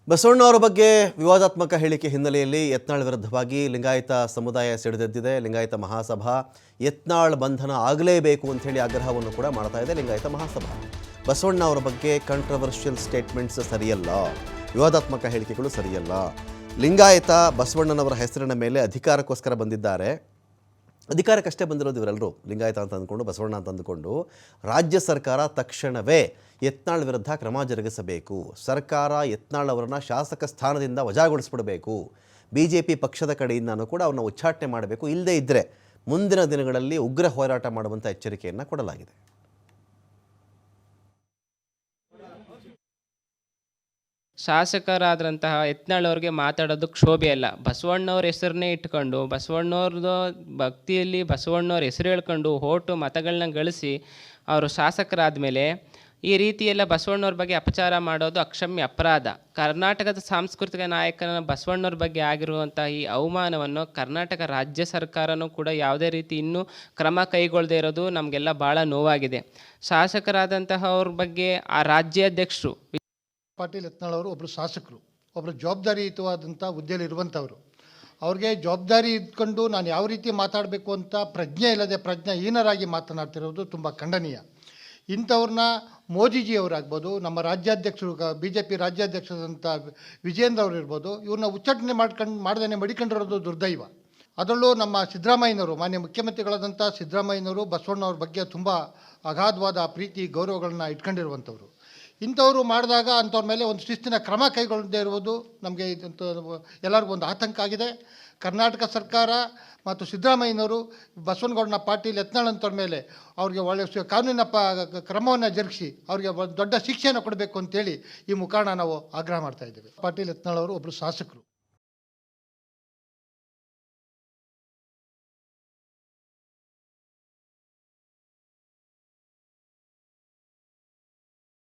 ಬಸವಣ್ಣವರ ಬಗ್ಗೆ ವಿವಾದಾತ್ಮಕ ಹೇಳಿಕೆ ಹಿನ್ನೆಲೆಯಲ್ಲಿ ಯತ್ನಾಳ್ ವಿರುದ್ಧವಾಗಿ ಲಿಂಗಾಯತ ಸಮುದಾಯ ಸಿಡಿದೆದ್ದಿದೆ. ಲಿಂಗಾಯತ ಮಹಾಸಭಾ ಯತ್ನಾಳ್ ಬಂಧನ ಆಗಲೇಬೇಕು ಅಂತ ಹೇಳಿ ಆಗ್ರಹವನ್ನು ಕೂಡ ಮಾಡ್ತಾ ಇದೆ ಲಿಂಗಾಯತ ಮಹಾಸಭಾ. ಬಸವಣ್ಣ ಅವರ ಬಗ್ಗೆ ಕಂಟ್ರವರ್ಷಿಯಲ್ ಸ್ಟೇಟ್ಮೆಂಟ್ಸ್ ಸರಿಯಲ್ಲ, ವಿವಾದಾತ್ಮಕ ಹೇಳಿಕೆಗಳು ಸರಿಯಲ್ಲ. ಲಿಂಗಾಯತ ಬಸವಣ್ಣನವರ ಹೆಸರಿನ ಮೇಲೆ ಅಧಿಕಾರಕ್ಕೋಸ್ಕರ ಬಂದಿದ್ದಾರೆ. ಅಧಿಕಾರಕ್ಕಷ್ಟೇ ಬಂದಿರೋದು ಇವರೆಲ್ಲರೂ, ಲಿಂಗಾಯತ ಅಂತ ಅಂದ್ಕೊಂಡು ಬಸವಣ್ಣ ಅಂತ ಅಂದುಕೊಂಡು. ರಾಜ್ಯ ಸರ್ಕಾರ ತಕ್ಷಣವೇ ಯತ್ನಾಳ್ ವಿರುದ್ಧ ಕ್ರಮ ಜರುಗಿಸಬೇಕು. ಸರ್ಕಾರ ಯತ್ನಾಳ್ ಅವರನ್ನು ಶಾಸಕ ಸ್ಥಾನದಿಂದ ವಜಾಗೊಳಿಸ್ಬಿಡಬೇಕು. BJP ಪಕ್ಷದ ಕಡೆಯಿಂದನೂ ಕೂಡ ಅವ್ರನ್ನ ಉಚ್ಚಾಟನೆ ಮಾಡಬೇಕು. ಇಲ್ಲದೇ ಇದ್ದರೆ ಮುಂದಿನ ದಿನಗಳಲ್ಲಿ ಉಗ್ರ ಹೋರಾಟ ಮಾಡುವಂಥ ಎಚ್ಚರಿಕೆಯನ್ನು ಕೊಡಲಾಗಿದೆ. ಶಾಸಕರಾದಂತಹ ಯತ್ನಾಳ್ ಅವ್ರಿಗೆ ಮಾತಾಡೋದು ಕ್ಷೋಭೆ ಅಲ್ಲ. ಬಸವಣ್ಣವ್ರ ಹೆಸರನ್ನೇ ಇಟ್ಕೊಂಡು ಬಸವಣ್ಣವ್ರದ್ದು ಭಕ್ತಿಯಲ್ಲಿ ಬಸವಣ್ಣವ್ರ ಹೆಸರು ಹೇಳ್ಕೊಂಡು ಓಟು ಮತಗಳನ್ನ ಗಳಿಸಿ ಅವರು ಶಾಸಕರಾದ ಮೇಲೆ ಈ ರೀತಿಯೆಲ್ಲ ಬಸವಣ್ಣವ್ರ ಬಗ್ಗೆ ಅಪಚಾರ ಮಾಡೋದು ಅಕ್ಷಮ್ಯ ಅಪರಾಧ. ಕರ್ನಾಟಕದ ಸಾಂಸ್ಕೃತಿಕ ನಾಯಕನ ಬಸವಣ್ಣವ್ರ ಬಗ್ಗೆ ಆಗಿರುವಂಥ ಈ ಅವಮಾನವನ್ನು ಕರ್ನಾಟಕ ರಾಜ್ಯ ಸರ್ಕಾರನೂ ಕೂಡ ಯಾವುದೇ ರೀತಿ ಇನ್ನೂ ಕ್ರಮ ಕೈಗೊಳ್ಳದೇ ಇರೋದು ನಮಗೆಲ್ಲ ಭಾಳ ನೋವಾಗಿದೆ. ಶಾಸಕರಾದಂತಹ ಅವ್ರ ಬಗ್ಗೆ ಆ ರಾಜ್ಯಾಧ್ಯಕ್ಷರು ಪಾಟೀಲ್ ಯತ್ನಾಳ್ ಅವರು ಒಬ್ಬರು ಶಾಸಕರು, ಒಬ್ಬರು ಜವಾಬ್ದಾರಿಯುತವಾದಂಥ ಹುದ್ದೆಯಲ್ಲಿ ಇರುವಂಥವ್ರು. ಅವ್ರಿಗೆ ಜವಾಬ್ದಾರಿ ಇದ್ಕೊಂಡು ನಾನು ಯಾವ ರೀತಿ ಮಾತಾಡಬೇಕು ಅಂತ ಪ್ರಜ್ಞೆ ಇಲ್ಲದೆ ಪ್ರಜ್ಞಾಹೀನರಾಗಿ ಮಾತನಾಡ್ತಿರೋದು ತುಂಬ ಖಂಡನೀಯ. ಇಂಥವ್ರನ್ನ ಮೋದಿಜಿಯವರಾಗ್ಬೋದು, ನಮ್ಮ ರಾಜ್ಯಾಧ್ಯಕ್ಷರು BJP ರಾಜ್ಯಾಧ್ಯಕ್ಷರಾದಂಥ ವಿಜೇಂದ್ರ ಅವರು ಇರ್ಬೋದು, ಇವ್ರನ್ನ ಉಚ್ಚಾಟನೆ ಮಾಡ್ದೇ ಮಡಿಕೊಂಡಿರೋದು ದುರ್ದೈವ. ಅದರಲ್ಲೂ ನಮ್ಮ ಸಿದ್ದರಾಮಯ್ಯನವರು, ಮಾನ್ಯ ಮುಖ್ಯಮಂತ್ರಿಗಳಾದಂಥ ಸಿದ್ದರಾಮಯ್ಯನವರು ಬಸವಣ್ಣವ್ರ ಬಗ್ಗೆ ತುಂಬ ಅಗಾಧವಾದ ಪ್ರೀತಿ ಗೌರವಗಳನ್ನ ಇಟ್ಕೊಂಡಿರುವಂಥವ್ರು. ಇಂಥವರು ಮಾಡಿದಾಗ ಅಂಥವ್ರ ಮೇಲೆ ಒಂದು ಶಿಸ್ತಿನ ಕ್ರಮ ಕೈಗೊಳ್ಳದೇ ಇರುವುದು ನಮಗೆ ಎಲ್ಲರಿಗೂ ಒಂದು ಆತಂಕ ಆಗಿದೆ. ಕರ್ನಾಟಕ ಸರ್ಕಾರ ಮತ್ತು ಸಿದ್ದರಾಮಯ್ಯನವರು ಬಸವನಗೌಡನ ಪಾಟೀಲ್ ಯತ್ನಾಳ್ ಅಂತವ್ರ ಮೇಲೆ ಅವ್ರಿಗೆ ಒಳ್ಳೆಯ ಕಾನೂನಿನ ಕ್ರಮವನ್ನು ಜರುಗಿಸಿ ಅವ್ರಿಗೆ ದೊಡ್ಡ ಶಿಕ್ಷೆಯನ್ನು ಕೊಡಬೇಕು ಅಂತೇಳಿ ಈ ಮುಖಾಂತರ ನಾವು ಆಗ್ರಹ ಮಾಡ್ತಾ ಇದ್ದೇವೆ. ಪಾಟೀಲ್ ಯತ್ನಾಳ್ ಅವರು ಒಬ್ಬರು ಶಾಸಕರು.